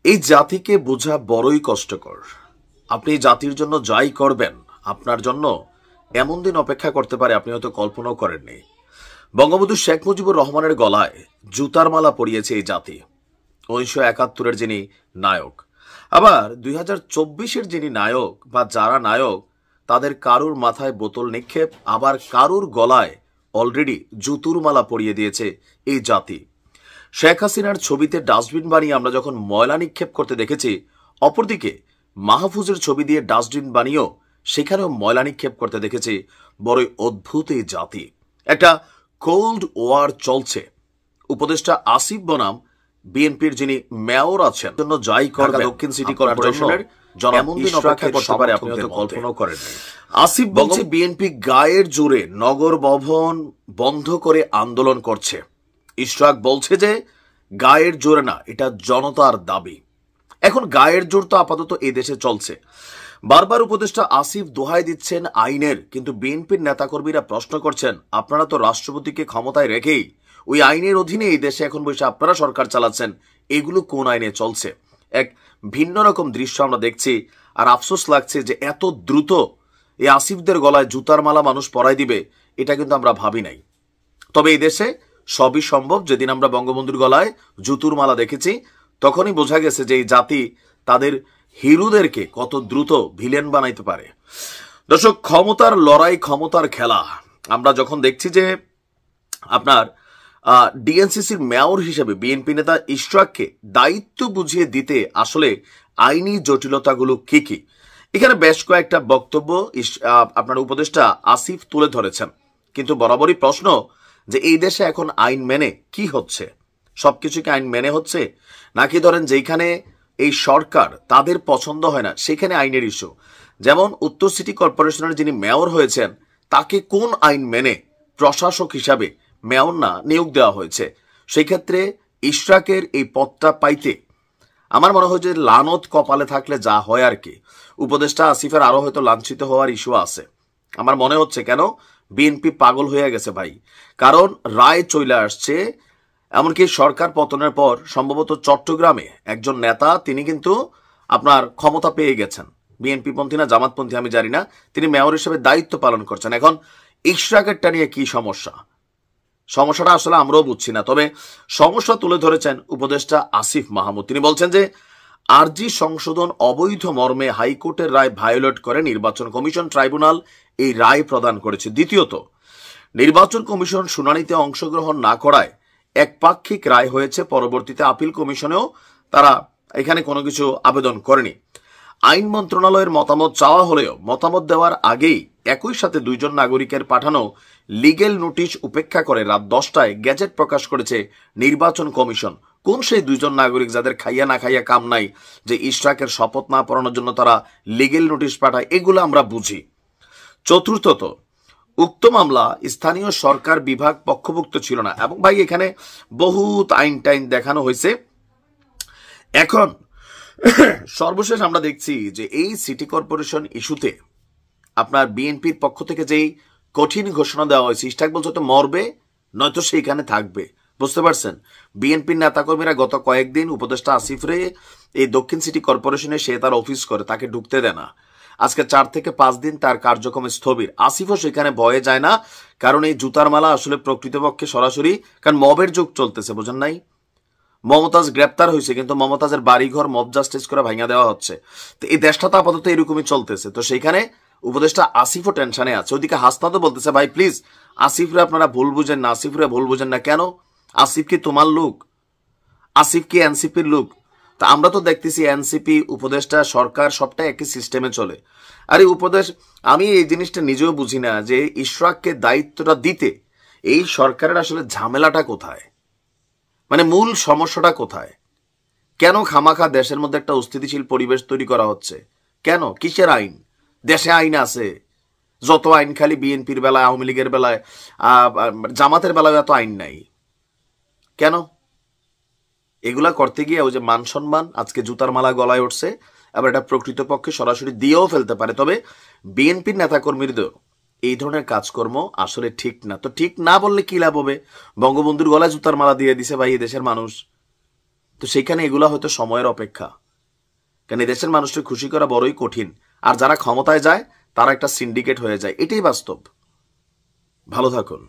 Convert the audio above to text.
এই জাতিকে বোঝা বড়ই কষ্টকর। আপনি জাতির জন্য যাই করবেন, আপনার জন্য এমন দিন অপেক্ষা করতে পারে আপনি হয়তো কল্পনাও করেননি। বঙ্গবন্ধু শেখ মুজিবুর রহমানের গলায় জুতার মালা পরিয়েছে এই জাতি। 1971-এর যিনি নায়ক, আবার 2024-এর যিনি নায়ক বা যারা নায়ক, তাদের কারুর মাথায় বোতল নিক্ষেপ, আবার কারুর গলায় অলরেডি জুতুর মালা পরিয়ে দিয়েছে এই জাতি। শেখ হাসিনার ছবিতে ডাস্টবিন বানিয়ে আমরা যখন ময়লা নিক্ষেপ করতে দেখেছি, অপরদিকে মাহফুজের ছবি দিয়ে ডাস্টবিন বানিয়েও সেখানেও ময়লা নিক্ষেপ করতে দেখেছি। বড়ই অদ্ভুত এই জাতি। একটা কোল্ড ওয়ার চলছে। উপদেষ্টা আসিফ বনাম বিএনপির যিনি মেয়র আছেন জন্য যাই করবে দক্ষিণ সিটি কর্পোরেশনের এমন দিন অপেক্ষা করতে পারে আপনি হয়তো কল্পনাও করেন। আসিফ বলছে বিএনপি গায়ের জোরে নগর ভবন বন্ধ করে আন্দোলন করছে। ইশরাক বলছে যে গায়ের জোরে না, এটা জনতার দাবি। এখন গায়ের জোর তো আপাতত এই দেশে চলছে। বারবার উপদেষ্টা আসিফ দোহাই দিচ্ছেন আইনের, কিন্তু বিএনপির নেতাকর্মীরা প্রশ্ন করছেন আপনারা তো রাষ্ট্রপতিকে ক্ষমতায় রেখেই ওই আইনের অধীনে এই দেশে এখন বসে আপনারা সরকার চালাচ্ছেন, এগুলো কোন আইনে চলছে? এক ভিন্ন রকম দৃশ্য আমরা দেখছি। আর আফসোস লাগছে যে এত দ্রুত এই আসিফদের গলায় জুতার মালা মানুষ পরাই দিবে, এটা কিন্তু আমরা ভাবি নাই। তবে এই দেশে সবই সম্ভব। যেদিন আমরা বঙ্গবন্ধুর গলায় জুতুর মালা দেখেছি, তখনই বোঝা গেছে যে এই জাতি তাদের হিরোদেরকে কত দ্রুত ভিলেন বানাইতে পারে। দর্শক, ক্ষমতার লড়াই, ক্ষমতার খেলা আমরা যখন দেখছি যে আপনার ডিএনসিসির মেয়র হিসেবে বিএনপি নেতা ইশরাককে দায়িত্ব বুঝিয়ে দিতে আসলে আইনি জটিলতাগুলো কি কি, এখানে বেশ কয়েকটা বক্তব্য আপনার উপদেষ্টা আসিফ তুলে ধরেছেন। কিন্তু বরাবরই প্রশ্ন যে এই দেশে এখন আইন মেনে কি হচ্ছে? সবকিছুকে আইন মেনে হচ্ছে, নাকি ধরেন যেখানে এই সরকার তাদের পছন্দ হয় না সেখানে আইনের ইস্যু? যেমন উত্তর সিটি কর্পোরেশনের যিনি মেয়র হয়েছেন, তাকে কোন আইন মেনে প্রশাসক হিসাবে মেয়র না নিয়োগ দেওয়া হয়েছে? সেই ক্ষেত্রে ইশরাকের এই পদটা পাইতে আমার মনে হয় যে লানত কপালে থাকলে যা হয় আর কি। উপদেষ্টা আসিফের আরো হয়তো লাঞ্ছিত হওয়ার ইস্যু আছে আমার মনে হচ্ছে। কেন? বিএনপি পাগল হয়ে গেছে ভাই। কারণ রায় চলে আসছে। এমনকি সরকার পতনের পর সম্ভবত চট্টগ্রামে একজন নেতা, তিনি কিন্তু আপনার ক্ষমতা পেয়ে গেছেন। বিএনপি পন্থী না জামাতপন্থী আমি জানি না, তিনি মেয়র হিসেবে দায়িত্ব পালন করছেন। এখন ইশরাকেরটা নিয়ে কি সমস্যা? সমস্যাটা আসলে আমরাও বুঝছি না। তবে সমস্যা তুলে ধরেছেন উপদেষ্টা আসিফ মাহমুদ। তিনি বলছেন যে আরজি সংশোধন অবৈধ মর্মে হাইকোর্টের রায় ভায়োলেট করে নির্বাচন কমিশন ট্রাইব্যুনাল এই রায় প্রদান করেছে। দ্বিতীয়ত, নির্বাচন কমিশন শুনানিতে অংশগ্রহণ না করায় একপাক্ষিক রায় হয়েছে। পরবর্তীতে আপিল কমিশনেও তারা এখানে কোনো কিছু আবেদন করেনি। আইন মন্ত্রণালয়ের মতামত চাওয়া হলেও মতামত দেওয়ার আগেই একই সাথে দুইজন নাগরিকের পাঠানো লিগেল নোটিশ উপেক্ষা করে রাত 10টায় গেজেট প্রকাশ করেছে নির্বাচন কমিশন। কোন সেই দুইজন নাগরিক যাদের খাইয়া না খাইয়া কাম নাই যে ইশরাকের শপথ না পড়ানোর জন্য তারা লিগেল নোটিশ পাঠায়? এগুলো আমরা বুঝি। চতুর্থত, উক্ত মামলা স্থানীয় সরকার বিভাগ পক্ষভুক্ত ছিল না। এবং ভাই এখানে বহুত আইন টাইন দেখানো হয়েছে। এখন সর্বশেষ আমরা দেখছি যে এই সিটি কর্পোরেশন ইস্যুতে আপনার বিএনপির পক্ষ থেকে যেই কঠিন ঘোষণা দেওয়া হয়েছে, ইশরাক বলছে তো মরবে নয়তো সেইখানে থাকবে। বুঝতে পারছেন? বিএনপির নেতাকর্মীরা গত কয়েকদিন উপদেষ্টা আসিফরে এই দক্ষিণ সিটি কর্পোরেশনে সে তার অফিস করে, তাকে ঢুকতে দেয় না। আজকে 4 থেকে 5 দিন তার কার্যক্রম স্থবির। আসিফও সেখানে ভয়ে যায় না, কারণ এই জুতার মালা আসলে প্রকৃতপক্ষে সরাসরি, কারণ মবের যুগ চলতেছে, বোঝেন নাই? মমতাজ গ্রেপ্তার হয়েছে, কিন্তু মমতাজের বাড়িঘর মব জাস্টিস করে ভাঙা দেওয়া হচ্ছে। তো এই দেশটা তো আপাতত এরকমই চলতেছে। তো সেইখানে উপদেষ্টা আসিফও টেনশনে আছে। ওইদিকে হাসনাত বলতেছে ভাই প্লিজ আসিফরে আপনারা ভুল বুঝেন না, আসিফরে ভুল বুঝেন না। কেন? আসিফ কি তোমার লোক? আসিফ কি এনসিপির লোক? তা আমরা তো দেখতেছি এনসিপি, উপদেষ্টা, সরকার সবটা একই সিস্টেমে চলে। আরে উপদেশ, আমি এই জিনিসটা নিজেও বুঝি না যে ইশরাককে দায়িত্বটা দিতে এই সরকারের আসলে ঝামেলাটা কোথায়, মানে মূল সমস্যাটা কোথায়? কেন খামাখা দেশের মধ্যে একটা অস্থিতিশীল পরিবেশ তৈরি করা হচ্ছে? কেন? কিসের আইন? দেশে আইন আছে যত আইন, খালি বিএনপির বেলায়, আওয়ামী লীগের বেলায়, জামাতের বেলায় এত আইন নাই কেন? এগুলা করতে গিয়ে ওই যে মান সম্মান আজকে জুতার মালা গলায় উঠছে, আবার এটা প্রকৃতপক্ষে সরাসরি দিয়েও ফেলতে পারে। তবে বিএনপির নেতাকর্মীদের এই ধরনের কাজকর্ম আসলে ঠিক না। তো ঠিক না বললে কি লাভ হবে? বঙ্গবন্ধুর গলায় জুতার মালা দিয়ে দিছে ভাই দেশের মানুষ, তো সেইখানে এগুলা হয়তো সময়ের অপেক্ষা। কারণ এই দেশের মানুষকে খুশি করা বড়ই কঠিন, আর যারা ক্ষমতায় যায় তারা একটা সিন্ডিকেট হয়ে যায়, এটাই বাস্তব। ভালো থাকুন।